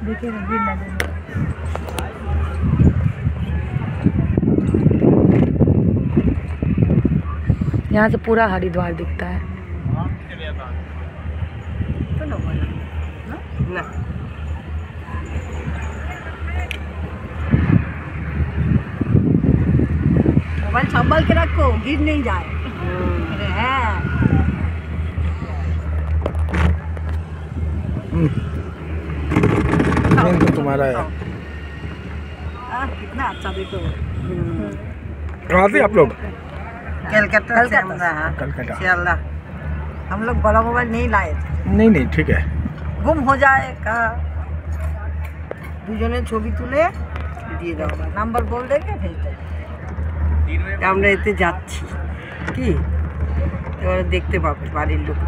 देखिए गिर ना जाए। यहाँ से पूरा हरिद्वार दिखता है। ना मोबाइल संभाल के रखो, गिर नहीं जाए। तो तुम्हारा है। कितना अच्छा देखो। कहाँ से आप लोग? कलकत्ता से कलकत्ता। शियालदह। हम लोग बड़ा मोबाइल नहीं लाए थे। नहीं ठीक है। गुम हो जाए का দুজনে ছবি তুলে দিয়ে দাও, নাম্বার বল দেখে ভেজ দেবো। আমরা এতে যাচ্ছি কি এবারে দেখতে পাবে বাড়ির লোক।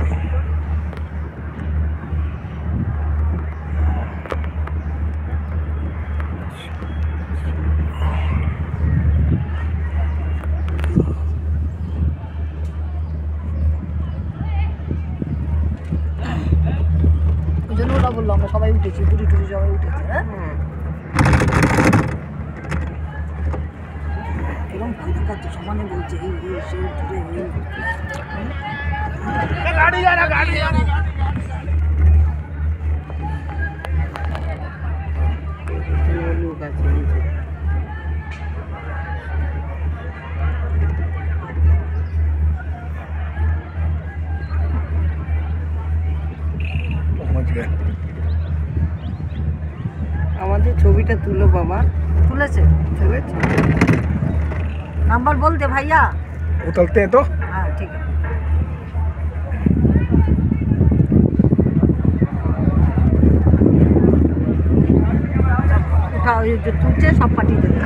ওই জন্য ওরা বললো আমরা সবাই উঠেছি, বুড়ি টুড়ি সবাই উঠেছে। হ্যাঁ এরকম ভয় দেখাচ্ছে, সমানে বলছে এই সে দূরে गाड़ी जा रहा লোক আছে নিচে। पहुंच गए। আমাদের ছবিটা তুলো বাবা। তুলেছে। তুলেছে। নাম্বার বলতে ভাইয়া। उतरते हैं तो हाँ ठीक है। उठा जो तुलছে সব পাঠিয়ে দেবে।